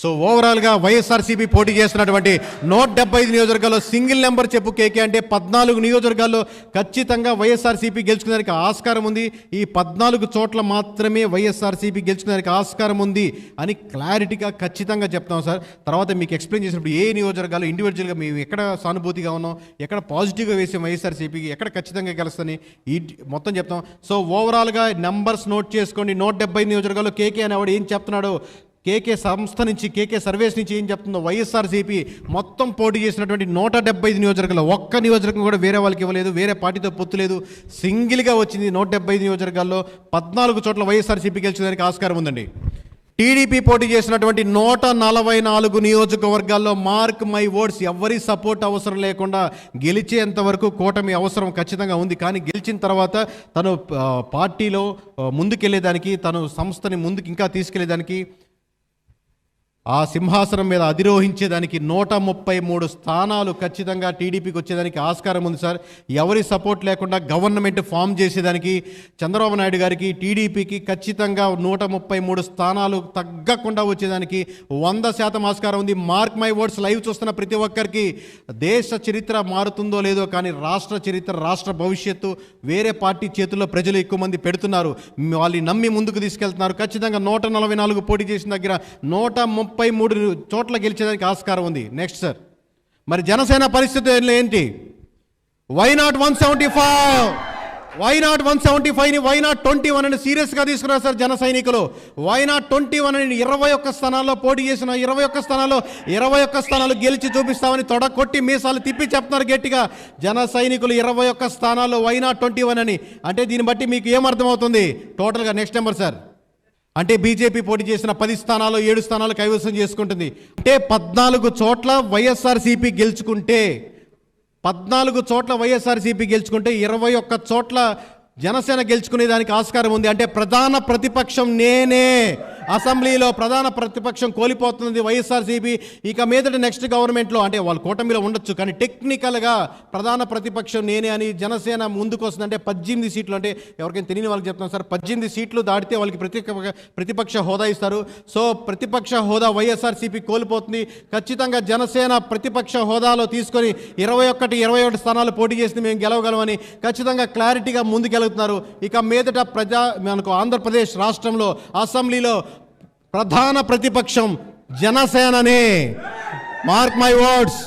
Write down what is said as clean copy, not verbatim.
So ఓవరాల్గా వైఎస్ఆర్సీపీ పోటీ చేస్తున్నటువంటి 175 నియోజకవర్గాల్లో సింగిల్ నెంబర్ చెప్పు కేకే అంటే 14 నియోజకవర్గాల్లో ఖచ్చితంగా వైఎస్ఆర్సీపీ గెలుచుకునేదానికి ఆస్కారం ఉంది. ఈ 14 చోట్ల మాత్రమే వైఎస్ఆర్సీపీ గెలుచుకునేదానికి ఆస్కారం ఉంది అని క్లారిటీగా ఖచ్చితంగా చెప్తాం సార్. తర్వాత మీకు ఎక్స్ప్లెయిన్ చేసినప్పుడు ఏ నియోజకవర్గాలు ఇండివిజువల్గా మేము ఎక్కడ సానుభూతిగా ఉన్నాం, ఎక్కడ పాజిటివ్గా వేసాం వైఎస్ఆర్సీపీకి, ఎక్కడ ఖచ్చితంగా గెలుస్తుంది ఈ మొత్తం చెప్తాం. సో ఓవరాల్గా నెంబర్స్ నోట్ చేసుకోండి. 175 నియోజకవర్గాల్లో కేకే అనేవాడు ఏం చెప్తున్నాడో, కేకే సంస్థ నుంచి, కేకే సర్వేస్ నుంచి ఏం చెప్తుందో, వైఎస్ఆర్సీపీ మొత్తం పోటీ చేసినటువంటి 175 నియోజకవర్గాల్లో ఒక్క నియోజకవర్గం కూడా వేరే వాళ్ళకి ఇవ్వలేదు, వేరే పార్టీతో పొత్తు లేదు, సింగిల్గా వచ్చింది. 175 నియోజకవర్గాల్లో 14 చోట్ల వైఎస్ఆర్సీపీ గెలిచేదానికి ఆస్కారం ఉందండి. టీడీపీ పోటీ చేసినటువంటి 144 నియోజకవర్గాల్లో మార్క్ మై వర్డ్స్ ఎవరి సపోర్ట్ అవసరం లేకుండా గెలిచేంత వరకు కూటమి అవసరం ఖచ్చితంగా ఉంది. కానీ గెలిచిన తర్వాత తను పార్టీలో ముందుకెళ్ళేదానికి, తను సంస్థని ముందుకు ఇంకా తీసుకెళ్లేదానికి, ఆ సింహాసనం మీద అధిరోహించేదానికి 133 స్థానాలు ఖచ్చితంగా టీడీపీకి వచ్చేదానికి ఆస్కారం ఉంది సార్. ఎవరి సపోర్ట్ లేకుండా గవర్నమెంట్ ఫామ్ చేసేదానికి చంద్రబాబు నాయుడు గారికి, టీడీపీకి ఖచ్చితంగా 133 స్థానాలు తగ్గకుండా వచ్చేదానికి 100% ఆస్కారం ఉంది. మార్క్ మై వర్డ్స్ లైవ్ చూస్తున్న ప్రతి ఒక్కరికి దేశ చరిత్ర మారుతుందో లేదో కానీ రాష్ట్ర చరిత్ర, రాష్ట్ర భవిష్యత్తు వేరే పార్టీ చేతుల్లో ప్రజలు ఎక్కువ మంది పెడుతున్నారు. వాళ్ళని నమ్మి ముందుకు తీసుకెళ్తున్నారు. ఖచ్చితంగా 144 పోటీ చేసిన దగ్గర 133 చోట్ల గెలిచేదానికి ఆస్కారం ఉంది. నెక్స్ట్ సార్, మరి జనసేన పరిస్థితి ఏంటి? Why not 175? వై నాట్ 175ని వై నాట్ 21 అని సీరియస్గా తీసుకున్నారు సార్ జన సైనికులు. వై నాట్ 21 అని 21 స్థానాల్లో పోటీ చేసిన 21 స్థానాల్లో 21 స్థానాలు గెలిచి చూపిస్తామని తొడగొట్టి మీసాలు తిప్పి చెప్తున్నారు గట్టిగా జన సైనికులు. 21 స్థానాల్లో వై నాట్ 21 అని అంటే దీన్ని బట్టి మీకు ఏమర్థమవుతుంది టోటల్గా? నెక్స్ట్ నెంబర్ సార్, అంటే బీజేపీ పోటీ చేసిన 10 స్థానాల్లో 7 స్థానాలు కైవసం చేసుకుంటుంది. అంటే 14 చోట్ల వైఎస్ఆర్సీపీ గెలుచుకుంటే, 14 చోట్ల వైఎస్ఆర్సీపీ గెలుచుకుంటే 21 చోట్ల జనసేన గెలుచుకునేదానికి ఆస్కారం ఉంది. అంటే ప్రధాన ప్రతిపక్షం నేనే, అసెంబ్లీలో ప్రధాన ప్రతిపక్షం కోల్పోతుంది వైఎస్ఆర్సీపీ. ఇక మీదట నెక్స్ట్ గవర్నమెంట్లో అంటే వాళ్ళు కూటమిలో ఉండొచ్చు కానీ టెక్నికల్గా ప్రధాన ప్రతిపక్షం నేనే అని జనసేన ముందుకు వస్తుంది. అంటే 18 సీట్లు, అంటే ఎవరికైనా తెలియని వాళ్ళకి చెప్తాను సార్, 18 సీట్లు దాటితే వాళ్ళకి ప్రతిపక్ష హోదా ఇస్తారు. సో ప్రతిపక్ష హోదా వైఎస్ఆర్సీపీ కోల్పోతుంది. ఖచ్చితంగా జనసేన ప్రతిపక్ష హోదాలో తీసుకొని 21 స్థానాలు పోటీ చేసింది, మేము గెలవగలమని ఖచ్చితంగా క్లారిటీగా ముందుకెళ్తున్నారు. ఇక మీదట మనకు ఆంధ్రప్రదేశ్ రాష్ట్రంలో అసెంబ్లీలో ప్రధాన ప్రతిపక్షం జనసేననే. Mark my words.